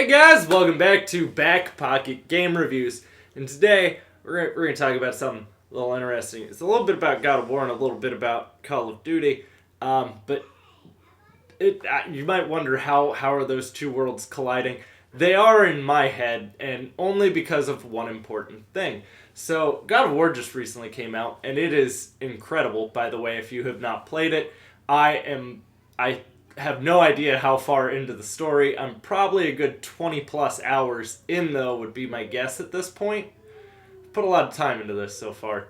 Hey guys, welcome back to BackPocketGameReviews. And today we're going to talk about something a little interesting. It's a little bit about God of War and a little bit about Call of Duty. But you might wonder how are those two worlds colliding. They are in my head, and only because of one important thing. So God of War just recently came out, and it is incredible. By the way, if you have not played it, I have no idea how far into the story. I'm probably a good 20 plus hours in, though, would be my guess at this point. Put a lot of time into this so far.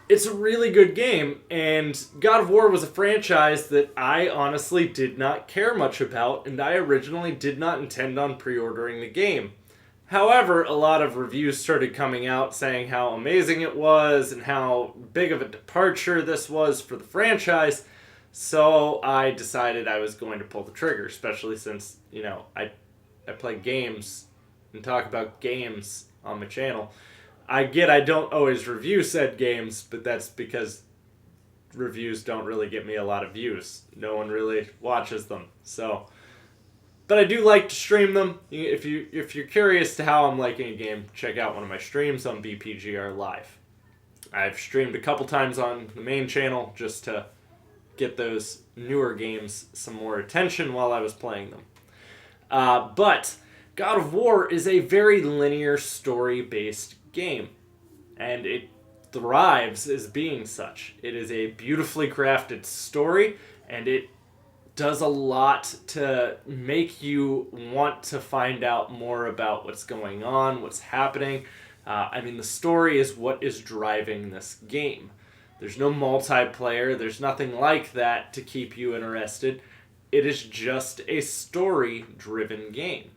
It's a really good game, and God of War was a franchise that I honestly did not care much about, and I originally did not intend on pre-ordering the game. However, a lot of reviews started coming out saying how amazing it was and how big of a departure this was for the franchise. So I decided I was going to pull the trigger, especially since, I play games and talk about games on my channel. I don't always review said games, but that's because reviews don't really get me a lot of views. No one really watches them. But I do like to stream them. If you're curious to how I'm liking a game, check out one of my streams on BPGR Live. I've streamed a couple times on the main channel just to get those newer games some more attention while I was playing them. But God of War is a very linear story-based game, and it thrives as being such. It is a beautifully crafted story, and it does a lot to make you want to find out more about what's going on, what's happening. The story is what is driving this game. There's no multiplayer. There's nothing like that to keep you interested. It is just a story-driven game,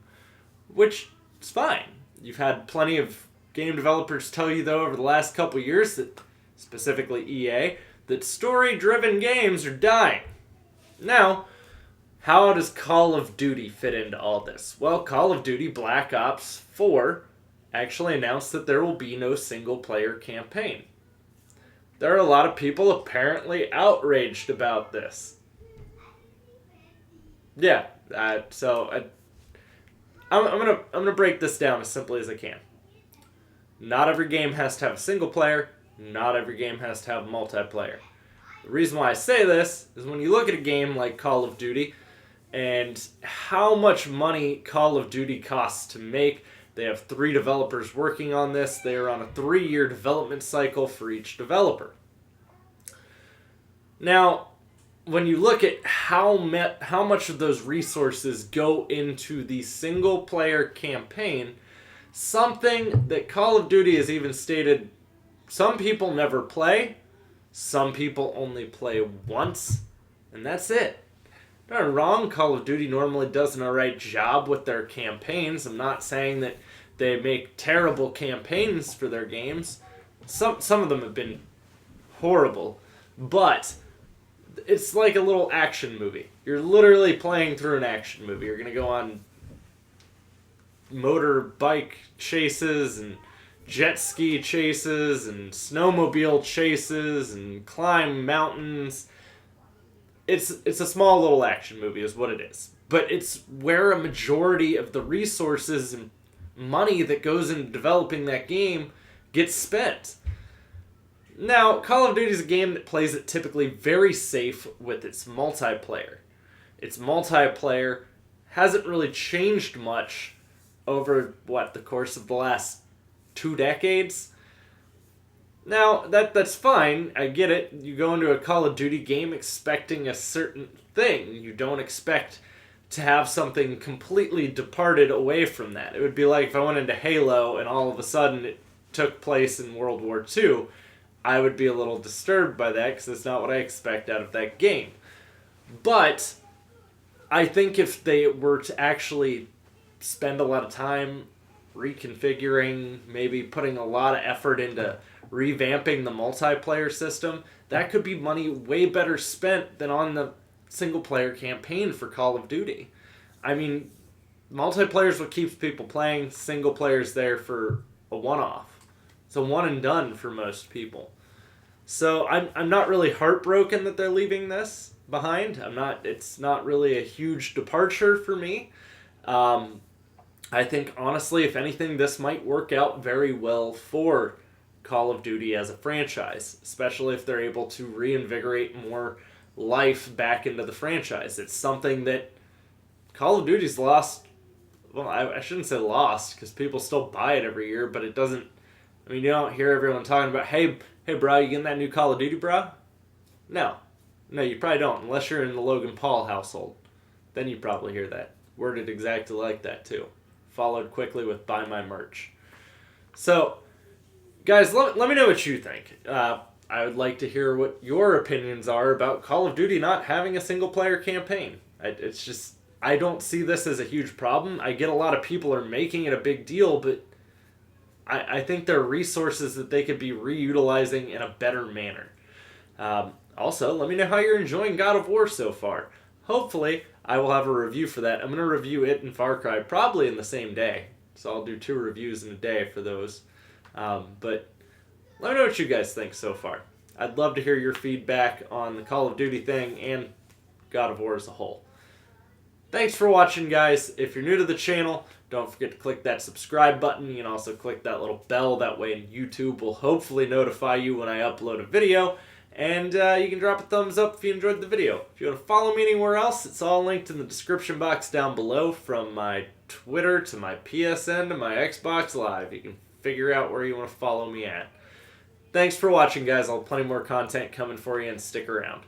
which is fine. You've had plenty of game developers tell you, though, over the last couple years, that specifically EA, that story-driven games are dying. Now, how does Call of Duty fit into all this? Well, Call of Duty Black Ops 4 actually announced that there will be no single-player campaign. There are a lot of people apparently outraged about this. Yeah, I'm gonna break this down as simply as I can. Not every game has to have a single player. Not every game has to have multiplayer. The reason why I say this is when you look at a game like Call of Duty and how much money Call of Duty costs to make. They have 3 developers working on this. They are on a 3-year development cycle for each developer. Now, when you look at how much of those resources go into the single-player campaign, something that Call of Duty has even stated, some people never play, some people only play once, and that's it. Not wrong, Call of Duty normally does an alright job with their campaigns. I'm not saying that they make terrible campaigns for their games. Some of them have been horrible, but it's like a little action movie. You're literally playing through an action movie. You're going to go on motorbike chases and jet ski chases and snowmobile chases and climb mountains. It's a small little action movie is what it is. But it's where a majority of the resources and money that goes into developing that game gets spent. Now, Call of Duty is a game that plays it typically very safe with its multiplayer. Its multiplayer hasn't really changed much over, the course of the last 2 decades? Now, that's fine. I get it. You go into a Call of Duty game expecting a certain thing. You don't expect to have something completely departed away from that. It would be like if I went into Halo and all of a sudden it took place in World War II. I would be a little disturbed by that because that's not what I expect out of that game. But I think if they were to actually spend a lot of time reconfiguring, maybe putting a lot of effort into revamping the multiplayer system, that could be money way better spent than on the single-player campaign for Call of Duty. Multiplayer is what keeps people playing. Single player's there for a one-off. It's a one and done for most people. So I'm not really heartbroken that they're leaving this behind. It's not really a huge departure for me. I think, honestly, if anything, this might work out very well for Call of Duty as a franchise, especially if they're able to reinvigorate more life back into the franchise. It's something that Call of Duty's lost. Well, I shouldn't say lost, because people still buy it every year, but it doesn't. I mean, you don't hear everyone talking about, hey, bro, you getting that new Call of Duty, bro? No. No, you probably don't, unless you're in the Logan Paul household. Then you probably hear that. Worded exactly like that, too. Followed quickly with buy my merch. So, guys, let me know what you think. I would like to hear what your opinions are about Call of Duty not having a single-player campaign. It's just, I don't see this as a huge problem. I get a lot of people are making it a big deal, but I think there are resources that they could be reutilizing in a better manner. Also, let me know how you're enjoying God of War so far. Hopefully, I will have a review for that. I'm going to review it and Far Cry probably in the same day. So I'll do 2 reviews in a day for those. But let me know what you guys think so far. I'd love to hear your feedback on the Call of Duty thing and God of War as a whole. Thanks for watching, guys. If you're new to the channel, don't forget to click that subscribe button. You can also click that little bell. That way YouTube will hopefully notify you when I upload a video. And you can drop a thumbs up if you enjoyed the video. If you want to follow me anywhere else, it's all linked in the description box down below, from my Twitter to my PSN to my Xbox Live. You can figure out where you want to follow me at. Thanks for watching, guys. I'll have plenty more content coming for you, and stick around.